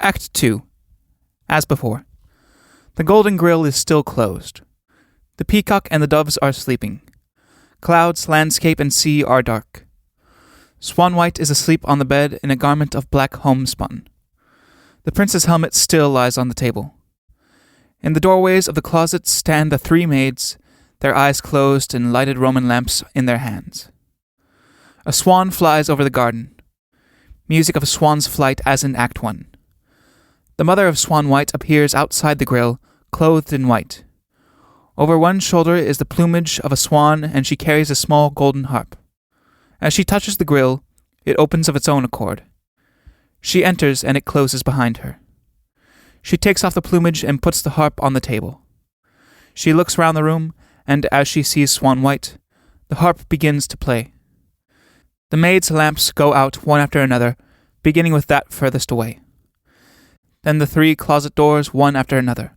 Act 2. As before. The golden grill is still closed. The peacock and the doves are sleeping. Clouds, landscape, and sea are dark. Swanwhite is asleep on the bed in a garment of black homespun. The prince's helmet still lies on the table. In the doorways of the closets stand the three maids, their eyes closed and lighted Roman lamps in their hands. A swan flies over the garden. Music of a swan's flight as in Act 1. The mother of Swanwhite appears outside the grill, clothed in white. Over one shoulder is the plumage of a swan, and she carries a small golden harp. As she touches the grill, it opens of its own accord. She enters, and it closes behind her. She takes off the plumage and puts the harp on the table. She looks round the room, and as she sees Swanwhite, the harp begins to play. The maids' lamps go out one after another, beginning with that furthest away. Then the three closet doors one after another,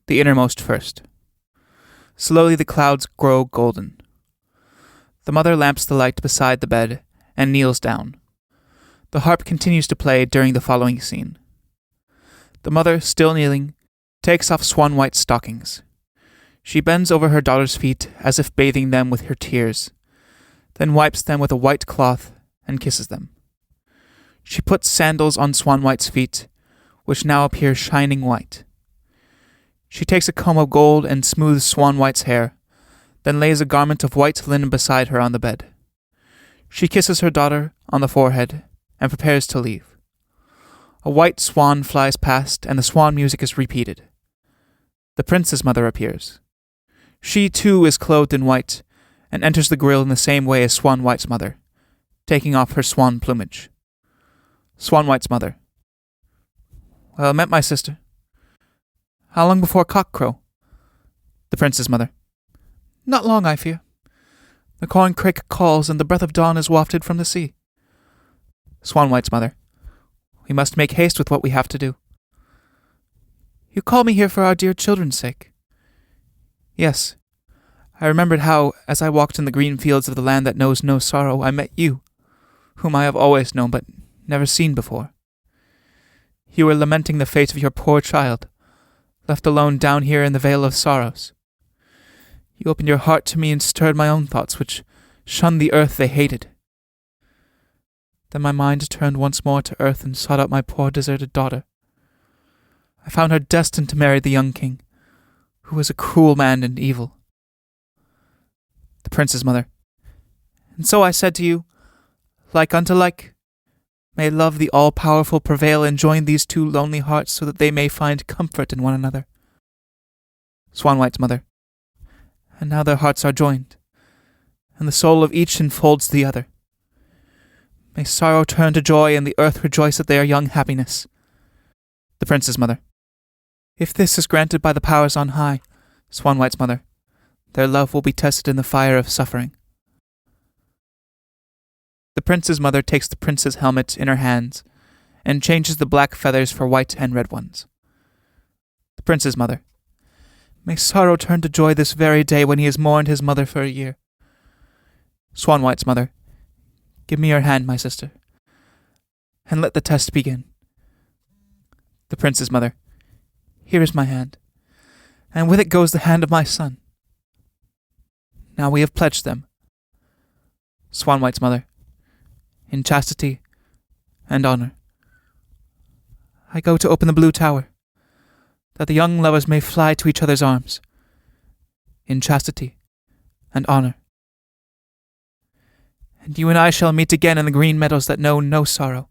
the innermost first. Slowly the clouds grow golden. The mother lamps the light beside the bed and kneels down. The harp continues to play during the following scene. The mother, still kneeling, takes off Swanwhite's stockings. She bends over her daughter's feet as if bathing them with her tears, then wipes them with a white cloth and kisses them. She puts sandals on Swanwhite's feet, which now appear shining white. She takes a comb of gold and smooths Swanwhite's hair, then lays a garment of white linen beside her on the bed. She kisses her daughter on the forehead and prepares to leave. A white swan flies past, and the swan music is repeated. The prince's mother appears. She, too, is clothed in white, and enters the grill in the same way as Swanwhite's mother, taking off her swan plumage. Swanwhite's mother. Well met, my sister. How long before cockcrow? The prince's mother. Not long, I fear. The corncrake calls, and the breath of dawn is wafted from the sea. Swanwhite's mother. We must make haste with what we have to do. You call me here for our dear children's sake. Yes. I remembered how, as I walked in the green fields of the land that knows no sorrow, I met you, whom I have always known but never seen before. You were lamenting the fate of your poor child, left alone down here in the vale of sorrows. You opened your heart to me and stirred my own thoughts, which shunned the earth they hated. Then my mind turned once more to earth and sought out my poor deserted daughter. I found her destined to marry the young king, who was a cruel man and evil. The prince's mother. And so I said to you, like unto like, may love the all-powerful prevail and join these two lonely hearts so that they may find comfort in one another. Swanwhite's mother. And now their hearts are joined, and the soul of each enfolds the other. May sorrow turn to joy and the earth rejoice at their young happiness. The prince's mother. If this is granted by the powers on high, Swanwhite's mother, their love will be tested in the fire of suffering. The prince's mother takes the prince's helmet in her hands and changes the black feathers for white and red ones. The prince's mother. May sorrow turn to joy this very day when he has mourned his mother for a year. Swanwhite's mother. Give me your hand, my sister, and let the test begin. The prince's mother. Here is my hand, and with it goes the hand of my son. Now we have pledged them. Swanwhite's mother. In chastity and honor. I go to open the blue tower, that the young lovers may fly to each other's arms. In chastity and honor. And you and I shall meet again in the green meadows that know no sorrow.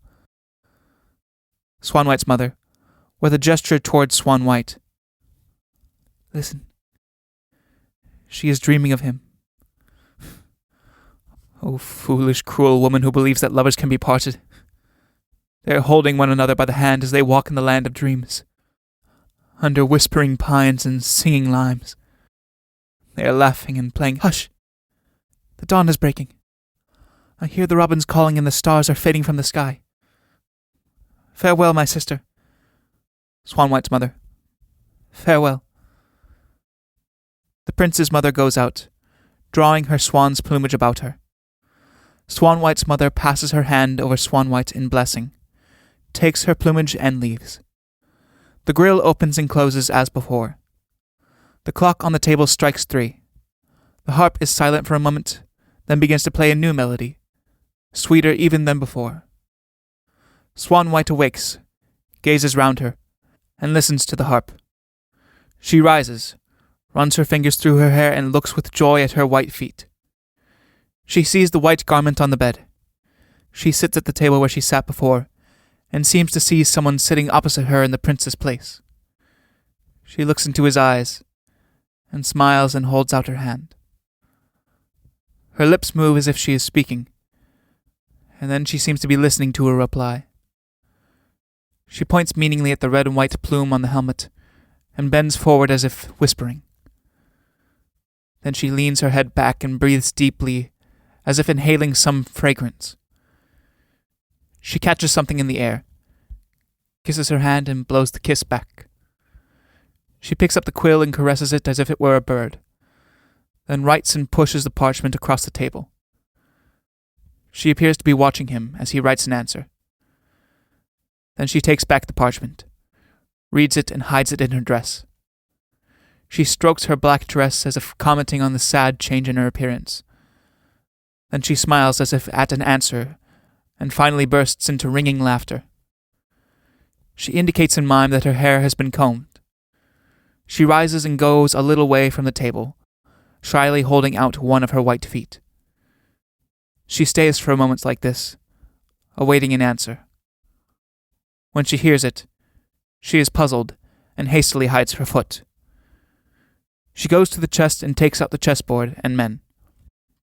Swanwhite's mother, with a gesture towards Swanwhite. Listen. She is dreaming of him. Oh, foolish, cruel woman who believes that lovers can be parted. They are holding one another by the hand as they walk in the land of dreams, under whispering pines and singing limes. They are laughing and playing. Hush! The dawn is breaking. I hear the robins calling and the stars are fading from the sky. Farewell, my sister. Swanwhite's mother. Farewell. The prince's mother goes out, drawing her swan's plumage about her. Swanwhite's mother passes her hand over Swanwhite in blessing, takes her plumage and leaves. The grill opens and closes as before. The clock on the table strikes 3. The harp is silent for a moment, then begins to play a new melody, sweeter even than before. Swanwhite awakes, gazes round her, and listens to the harp. She rises, runs her fingers through her hair and looks with joy at her white feet. She sees the white garment on the bed. She sits at the table where she sat before, and seems to see someone sitting opposite her in the prince's place. She looks into his eyes, and smiles and holds out her hand. Her lips move as if she is speaking, and then she seems to be listening to her reply. She points meaningly at the red and white plume on the helmet, and bends forward as if whispering. Then she leans her head back and breathes deeply, as if inhaling some fragrance. She catches something in the air, kisses her hand and blows the kiss back. She picks up the quill and caresses it as if it were a bird, then writes and pushes the parchment across the table. She appears to be watching him as he writes an answer. Then she takes back the parchment, reads it and hides it in her dress. She strokes her black dress as if commenting on the sad change in her appearance. Then she smiles as if at an answer, and finally bursts into ringing laughter. She indicates in mime that her hair has been combed. She rises and goes a little way from the table, shyly holding out one of her white feet. She stays for a moment like this, awaiting an answer. When she hears it, she is puzzled and hastily hides her foot. She goes to the chest and takes out the chessboard and men.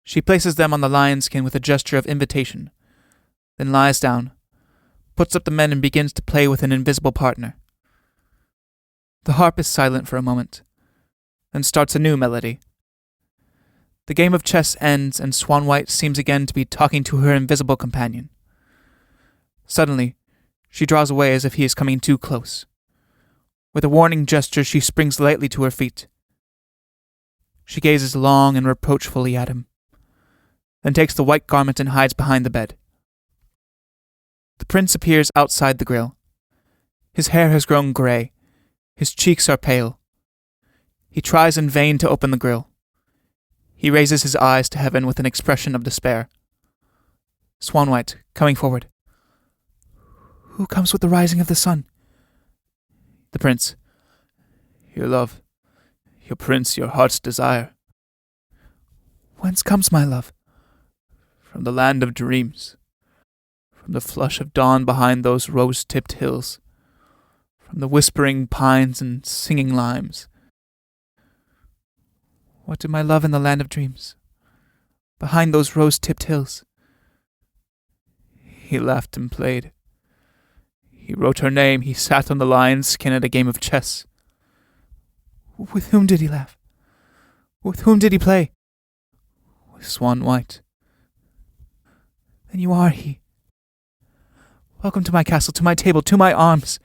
She places them on the lion skin with a gesture of invitation, then lies down, puts up the men and begins to play with an invisible partner. The harp is silent for a moment, then starts a new melody. The game of chess ends and Swanwhite seems again to be talking to her invisible companion. Suddenly, she draws away as if he is coming too close. With a warning gesture, she springs lightly to her feet. She gazes long and reproachfully at him, then takes the white garment and hides behind the bed. The prince appears outside the grill. His hair has grown grey. His cheeks are pale. He tries in vain to open the grill. He raises his eyes to heaven with an expression of despair. Swanwhite, coming forward. Who comes with the rising of the sun? The prince. Your love. Your prince, your heart's desire. Whence comes my love? From the land of dreams. From the flush of dawn behind those rose-tipped hills. From the whispering pines and singing limes. What did my love in the land of dreams? Behind those rose-tipped hills. He laughed and played. He wrote her name. He sat on the lion's skin at a game of chess. With whom did he laugh? With whom did he play? With Swanwhite. Then you are he. Welcome to my castle, to my table, to my arms.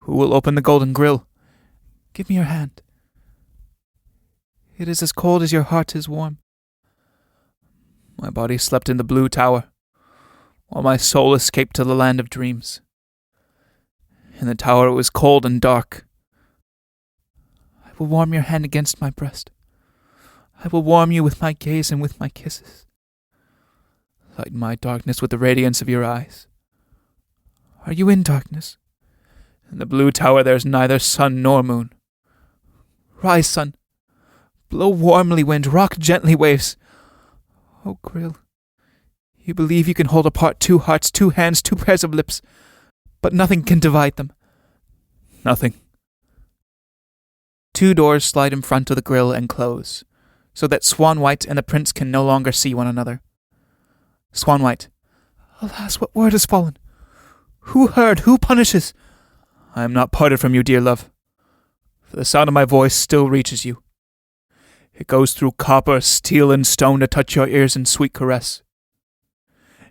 Who will open the golden grill? Give me your hand. It is as cold as your heart is warm. My body slept in the blue tower, while my soul escaped to the land of dreams. In the tower it was cold and dark. I will warm your hand against my breast. I will warm you with my gaze and with my kisses. Lighten my darkness with the radiance of your eyes. Are you in darkness? In the blue tower there is neither sun nor moon. Rise, sun. Blow warmly, wind. Rock gently, waves. Oh, grill. You believe you can hold apart 2 hearts, 2 hands, 2 pairs of lips, but nothing can divide them. Nothing. 2 doors slide in front of the grill and close, so that Swanwhite and the prince can no longer see one another. Swanwhite. Alas, what word has fallen? Who heard? Who punishes? I am not parted from you, dear love, for the sound of my voice still reaches you. It goes through copper, steel, and stone to touch your ears in sweet caress.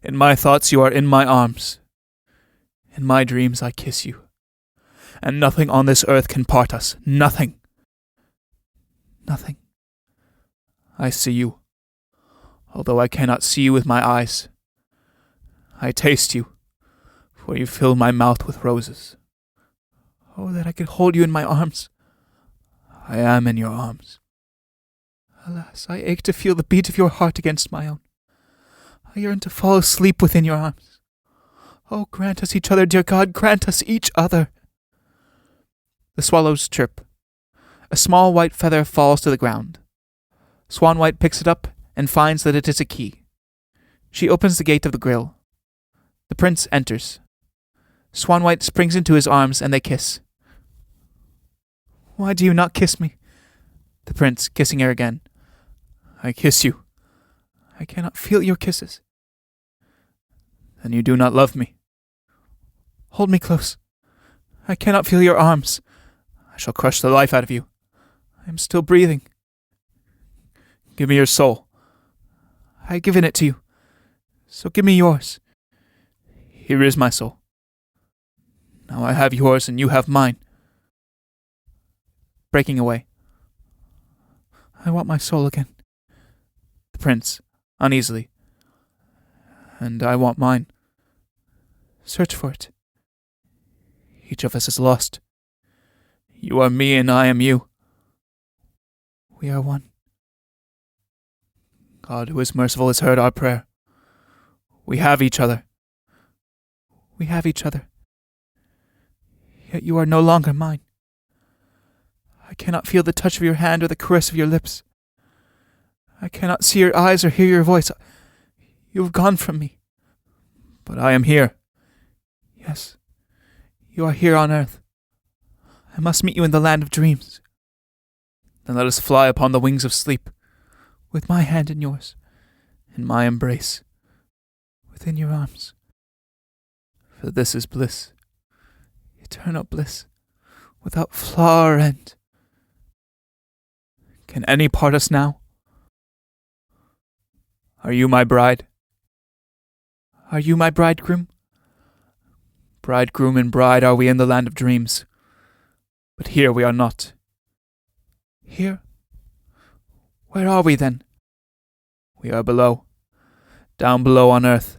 In my thoughts you are in my arms. In my dreams I kiss you. And nothing on this earth can part us. Nothing. Nothing. I see you, although I cannot see you with my eyes. I taste you, for you fill my mouth with roses. Oh, that I could hold you in my arms. I am in your arms. Alas, I ache to feel the beat of your heart against my own. I yearn to fall asleep within your arms. Oh, grant us each other, dear God, grant us each other. The swallows chirp. A small white feather falls to the ground. Swanwhite picks it up and finds that it is a key. She opens the gate of the grill. The prince enters. Swanwhite springs into his arms and they kiss. Why do you not kiss me? The prince, kissing her again. I kiss you. I cannot feel your kisses. Then you do not love me. Hold me close. I cannot feel your arms. I shall crush the life out of you. I am still breathing. Give me your soul. I have given it to you. So give me yours. Here is my soul. Now I have yours and you have mine. Breaking away. I want my soul again. The prince, uneasily. And I want mine. Search for it. Each of us is lost. You are me and I am you. We are one. God, who is merciful, has heard our prayer. We have each other. We have each other. Yet you are no longer mine. I cannot feel the touch of your hand or the caress of your lips. I cannot see your eyes or hear your voice. You have gone from me. But I am here. Yes, you are here on earth. I must meet you in the land of dreams. Then let us fly upon the wings of sleep, with my hand in yours, in my embrace, within your arms. For this is bliss, eternal bliss, without flaw or end. Can any part us now? Are you my bride? Are you my bridegroom? Bridegroom and bride are we in the land of dreams, but here we are not. Here? Where are we then? We are below, down below on earth,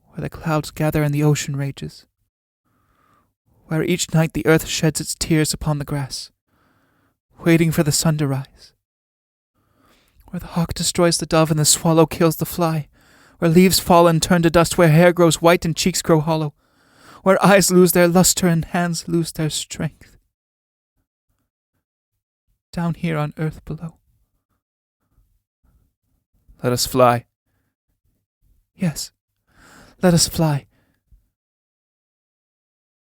where the clouds gather and the ocean rages, where each night the earth sheds its tears upon the grass, waiting for the sun to rise, where the hawk destroys the dove and the swallow kills the fly, where leaves fall and turn to dust, where hair grows white and cheeks grow hollow, where eyes lose their luster and hands lose their strength. Down here on earth below. Let us fly. Yes, let us fly.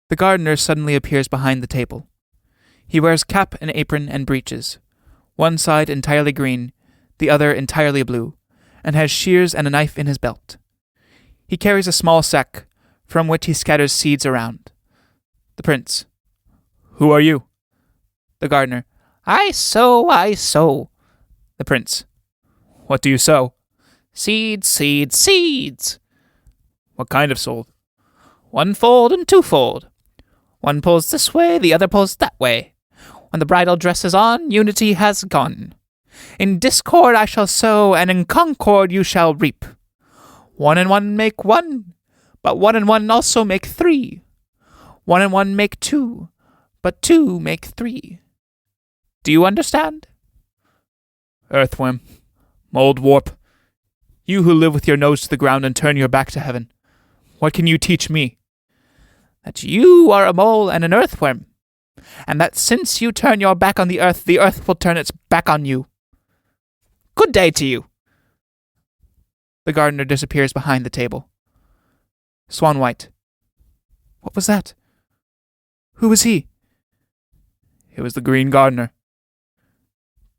The gardener suddenly appears behind the table. He wears cap and apron and breeches, one side entirely green, the other entirely blue, and has shears and a knife in his belt. He carries a small sack, from which he scatters seeds around. The prince. Who are you? The gardener. I sow, I sow. The prince. What do you sow? Seeds, seeds, seeds. What kind of soul? One-fold and two-fold. One pulls this way, the other pulls that way. When the bridal dress is on, unity has gone. In discord I shall sow, and in concord you shall reap. 1 and 1 make 1, but 1 and 1 also make 3. 1 and 1 make 2, but 2 make 3. Do you understand? Earthworm, mold warp, you who live with your nose to the ground and turn your back to heaven, what can you teach me? That you are a mole and an earthworm, and that since you turn your back on the earth will turn its back on you. Good day to you. The gardener disappears behind the table. Swanwhite. What was that? Who was he? It was the green gardener.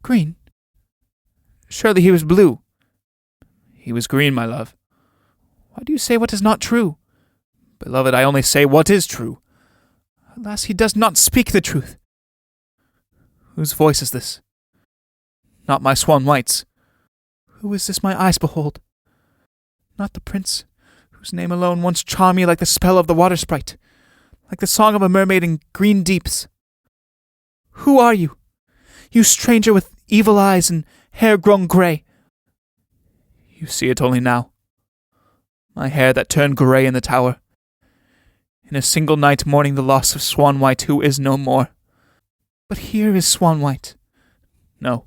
Green? Surely he was blue. He was green, my love. Why do you say what is not true? Beloved, I only say what is true. Alas, he does not speak the truth. Whose voice is this? Not my Swanwhite's. Who is this my eyes behold? Not the prince, whose name alone once charmed me like the spell of the water sprite, like the song of a mermaid in green deeps. Who are you? You stranger with evil eyes and hair grown grey. You see it only now. My hair that turned grey in the tower. in a single night mourning the loss of Swanwhite, who is no more. But here is Swanwhite. No.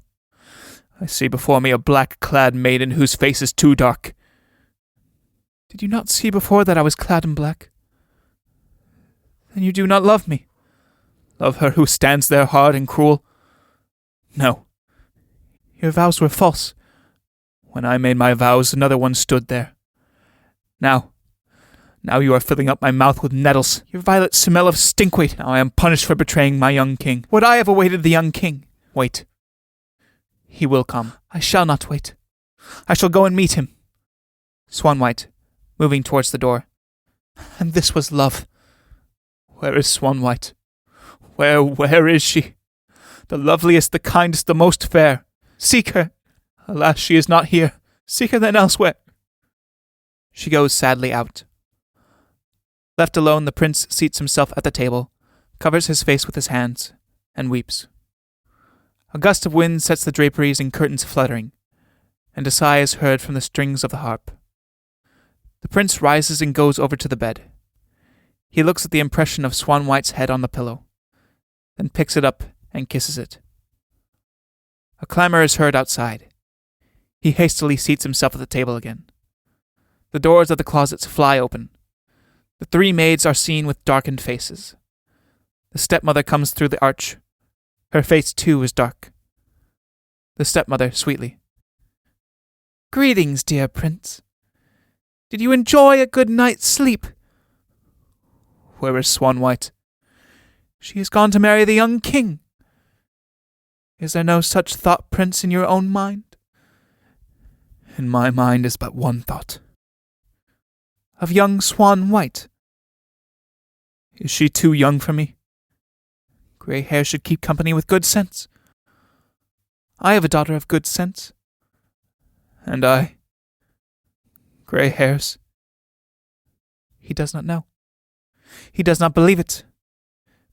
I see before me a black-clad maiden whose face is too dark. Did you not see before that I was clad in black? Then you do not love me. Love her who stands there hard and cruel? No. Your vows were false. When I made my vows, another one stood there. Now you are filling up my mouth with nettles. Your violets smell of stinkweed. Now I am punished for betraying my young king. Would I have awaited the young king? Wait. He will come. I shall not wait. I shall go and meet him. Swanwhite, moving towards the door. And this was love. Where is Swanwhite? Where is she? The loveliest, the kindest, the most fair. Seek her. Alas, she is not here. Seek her then elsewhere. She goes sadly out. Left alone, the prince seats himself at the table, covers his face with his hands, and weeps. A gust of wind sets the draperies and curtains fluttering, and a sigh is heard from the strings of the harp. The prince rises and goes over to the bed. He looks at the impression of Swanwhite's head on the pillow, then picks it up and kisses it. A clamor is heard outside. He hastily seats himself at the table again. The doors of the closets fly open. The three maids are seen with darkened faces. The stepmother comes through the arch. Her face, too, is dark. The stepmother, sweetly. Greetings, dear prince. Did you enjoy a good night's sleep? Where is Swanwhite? She has gone to marry the young king. Is there no such thought, prince, in your own mind? In my mind is but one thought. Of young Swanwhite. Is she too young for me? Grey hair should keep company with good sense. I have a daughter of good sense. And I. Grey hairs. He does not know. He does not believe it.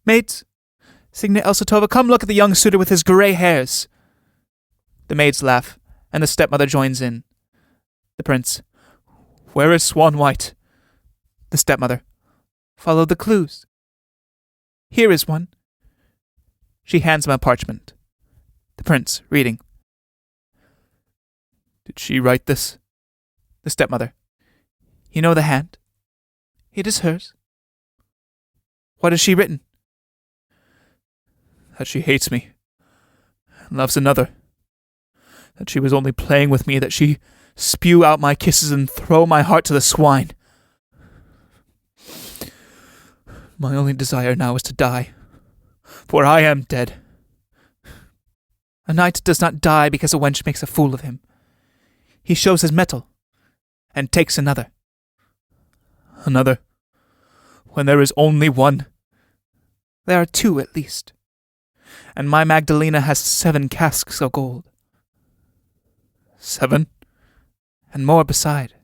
Maids, Signa Elsatova, come look at the young suitor with his grey hairs. The maids laugh, and the stepmother joins in. The prince. Where is Swanwhite? The stepmother. Follow the clues. Here is one. She hands him a parchment. The prince, reading. Did she write this? The stepmother. You know the hand? It is hers. What has she written? That she hates me and loves another. That she was only playing with me, that she spew out my kisses and throw my heart to the swine. My only desire now is to die, for I am dead. A knight does not die because a wench makes a fool of him. He shows his mettle, and takes another. Another? When there is only one? There are two at least, and my Magdalena has 7 casks of gold. 7? And more beside.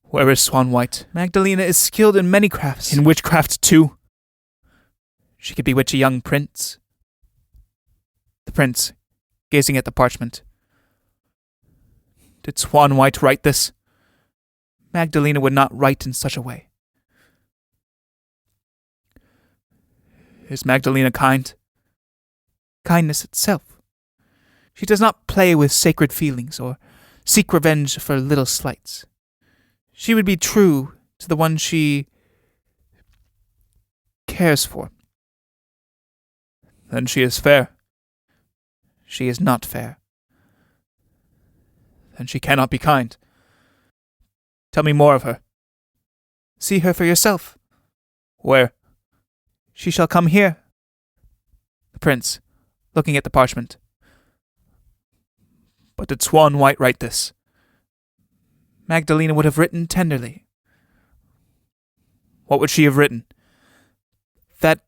Where is Swanwhite? Magdalena is skilled in many crafts. In witchcraft, too. She could bewitch a young prince. The prince, gazing at the parchment. Did Swanwhite write this? Magdalena would not write in such a way. Is Magdalena kind? Kindness itself. She does not play with sacred feelings or seek revenge for little slights. She would be true to the one she cares for. Then she is fair. She is not fair. Then she cannot be kind. Tell me more of her. See her for yourself. Where? She shall come here. The prince, looking at the parchment. But did Swanwhite write this? Magdalena would have written tenderly. What would she have written? That...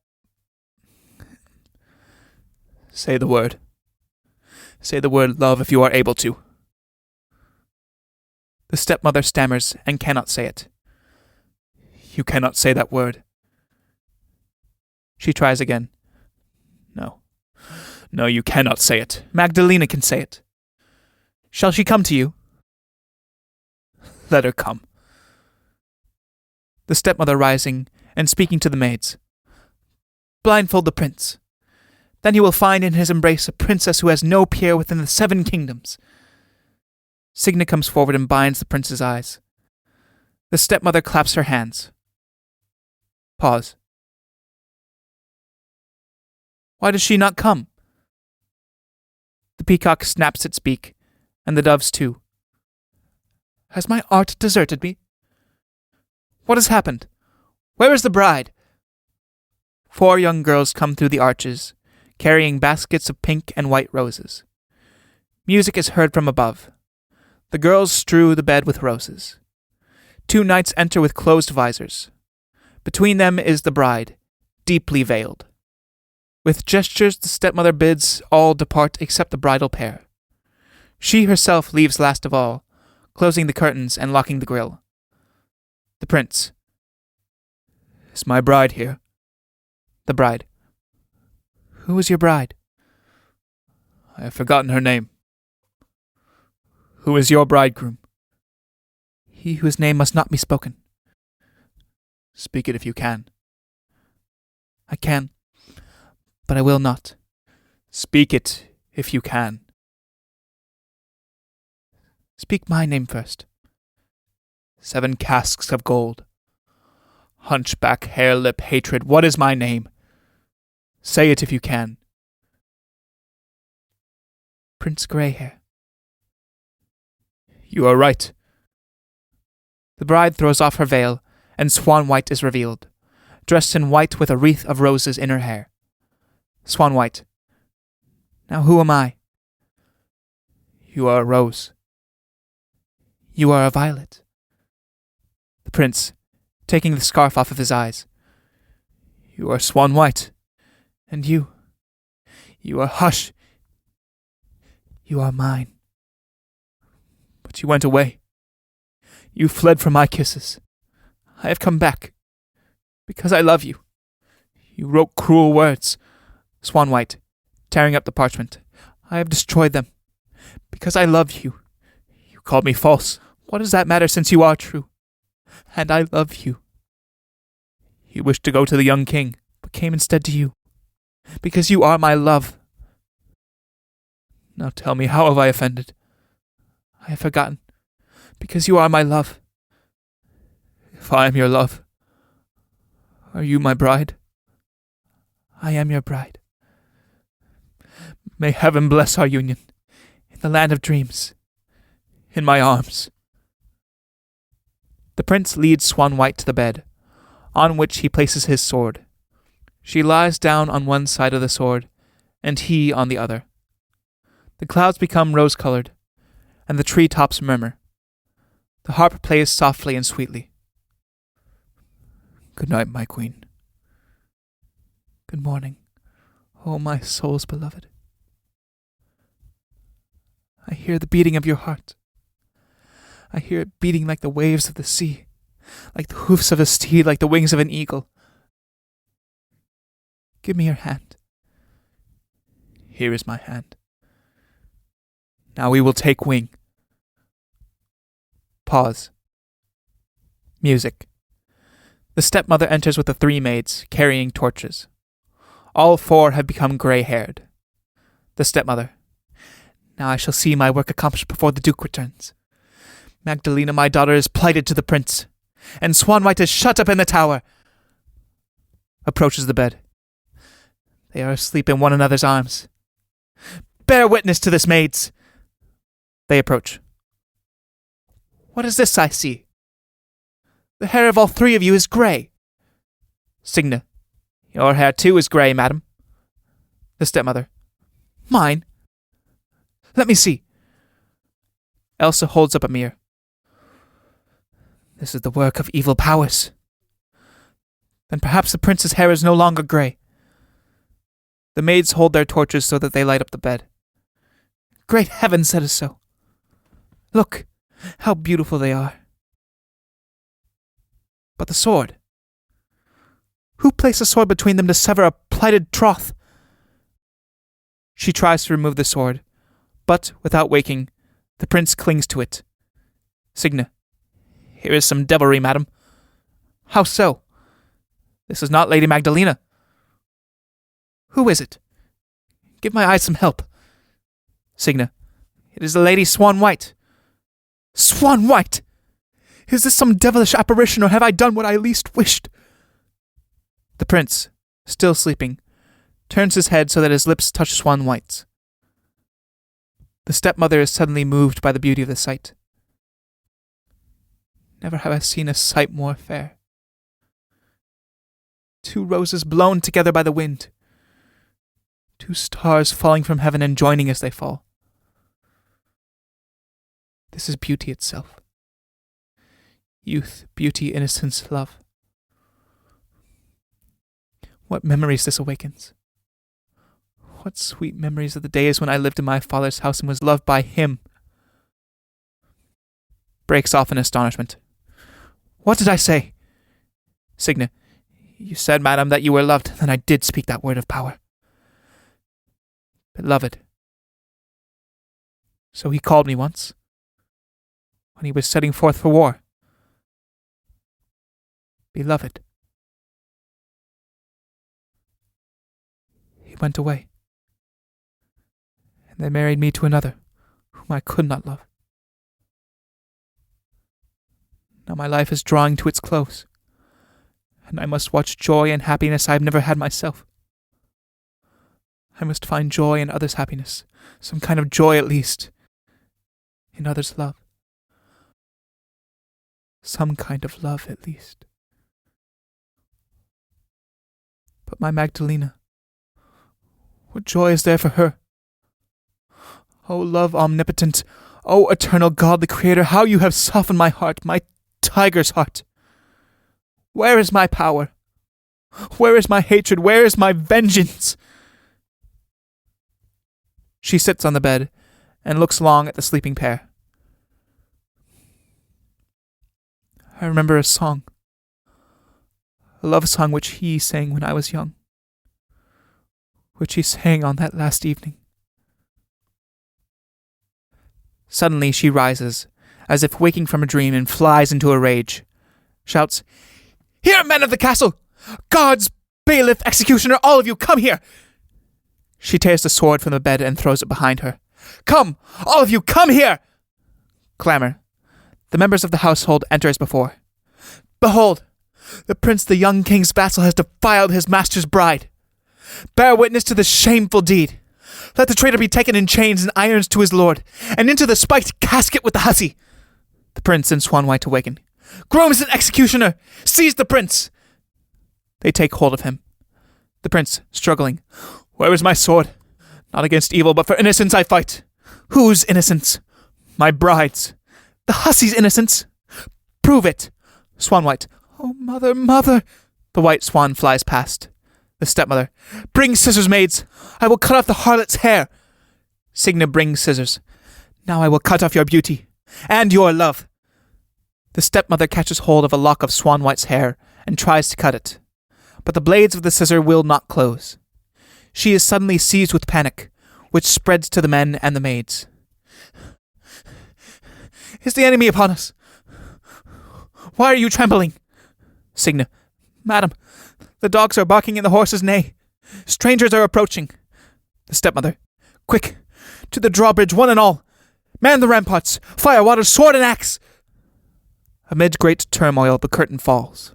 Say the word. Say the word love if you are able to. The stepmother stammers and cannot say it. You cannot say that word. She tries again. No, you cannot say it. Magdalena can say it. Shall she come to you? Let her come. The stepmother rising and speaking to the maids. Blindfold the prince. Then he will find in his embrace a princess who has no peer within the 7 kingdoms. Signa comes forward and binds the prince's eyes. The stepmother claps her hands. Pause. Why does she not come? The peacock snaps its beak, and the doves too. Has my art deserted me? What has happened? Where is the bride? 4 young girls come through the arches, carrying baskets of pink and white roses. Music is heard from above. The girls strew the bed with roses. 2 knights enter with closed visors. Between them is the bride, deeply veiled. With gestures, the stepmother bids all depart except the bridal pair. She herself leaves last of all, closing the curtains and locking the grille. The prince. Is my bride here? The bride. Who is your bride? I have forgotten her name. Who is your bridegroom? He whose name must not be spoken. Speak it if you can. I can, but I will not. Speak it if you can. Speak my name first. 7 casks of gold. Hunchback, hare lip, hatred, what is my name? Say it if you can. Prince Greyhair. You are right. The bride throws off her veil, and Swanwhite is revealed, dressed in white with a wreath of roses in her hair. Swanwhite. Now who am I? You are a rose. You are a violet. The prince, taking the scarf off of his eyes. You are Swanwhite. And you are hush. You are mine. But you went away. You fled from my kisses. I have come back. Because I love you. You wrote cruel words. Swanwhite, tearing up the parchment. I have destroyed them. Because I love you. You called me false. What does that matter since you are true? And I love you. You wished to go to the young king, but came instead to you. Because you are my love. Now tell me, how have I offended? I have forgotten. Because you are my love. If I am your love, are you my bride? I am your bride. May heaven bless our union, in the land of dreams, in my arms. The prince leads Swanwhite to the bed, on which he places his sword. She lies down on one side of the sword, and he on the other. The clouds become rose-colored, and the tree-tops murmur. The harp plays softly and sweetly. Good night, my queen. Good morning, O my soul's beloved. I hear the beating of your heart. I hear it beating like the waves of the sea, like the hoofs of a steed, like the wings of an eagle. Give me your hand. Here is my hand. Now we will take wing. Pause. Music. The stepmother enters with the 3 maids, carrying torches. All 4 have become grey-haired. The stepmother. Now I shall see my work accomplished before the Duke returns. Magdalena, my daughter, is plighted to the prince, and Swanwhite is shut up in the tower. Approaches the bed. They are asleep in one another's arms. Bear witness to this, maids. They approach. What is this I see? The hair of all 3 of you is grey. Signa. Your hair too is grey, madam. The stepmother. Mine? Let me see. Elsa holds up a mirror. This is the work of evil powers. Then perhaps the prince's hair is no longer grey. The maids hold their torches so that they light up the bed. Great heaven, said it so. Look, how beautiful they are. But the sword. Who placed a sword between them to sever a plighted troth? She tries to remove the sword, but, without waking, the prince clings to it. Signa. Here is some devilry, madam. How so? This is not Lady Magdalena. Who is it? Give my eyes some help. Signa. It is the Lady Swanwhite. Swanwhite! Is this some devilish apparition, or have I done what I least wished? The prince, still sleeping, turns his head so that his lips touch Swanwhite's. The stepmother is suddenly moved by the beauty of the sight. Never have I seen a sight more fair. 2 roses blown together by the wind. 2 stars falling from heaven and joining as they fall. This is beauty itself. Youth, beauty, innocence, love. What memories this awakens. What sweet memories of the days when I lived in my father's house and was loved by him. Breaks off in astonishment. What did I say? Signa. You said, madam, that you were loved. Then I did speak that word of power. Beloved. So he called me once, when he was setting forth for war. Beloved. He went away, and they married me to another, whom I could not love. Now my life is drawing to its close, and I must watch joy and happiness I have never had myself. I must find joy in others' happiness, some kind of joy at least, in others' love. Some kind of love at least. But my Magdalena, what joy is there for her? O love omnipotent, O eternal God, the Creator, how you have softened my heart, my tiger's heart. Where is my power? Where is my hatred? Where is my vengeance? She sits on the bed and looks long at the sleeping pair. I remember a song, a love song which he sang when I was young, which he sang on that last evening. Suddenly she rises, as if waking from a dream, and flies into a rage. Shouts, "Here, men of the castle! Guards, bailiff, executioner, all of you, come here!" She tears the sword from the bed and throws it behind her. "Come! All of you, come here!" Clamor. The members of the household enter as before. "Behold! The prince, the young king's vassal, has defiled his master's bride. Bear witness to this shameful deed. Let the traitor be taken in chains and irons to his lord, and into the spiked casket with the hussy." The prince and Swanwhite awaken. "Grooms and executioner, seize the prince!" They take hold of him. The prince, struggling. "Where is my sword? Not against evil, but for innocence I fight." "Whose innocence?" "My bride's." "The hussy's innocence?" "Prove it." Swanwhite. "Oh, mother, mother." The white swan flies past. The stepmother. "Bring scissors, maids. I will cut off the harlot's hair." Signa brings scissors. "Now I will cut off your beauty. And your love." The stepmother catches hold of a lock of Swanwhite's hair and tries to cut it. But the blades of the scissor will not close. She is suddenly seized with panic, which spreads to the men and the maids. "Is the enemy upon us? Why are you trembling?" Signa. "Madam, the dogs are barking and the horses neigh. Strangers are approaching." The stepmother. "Quick! To the drawbridge, one and all! Man the ramparts! Fire, water, sword, and axe!" Amid great turmoil, the curtain falls.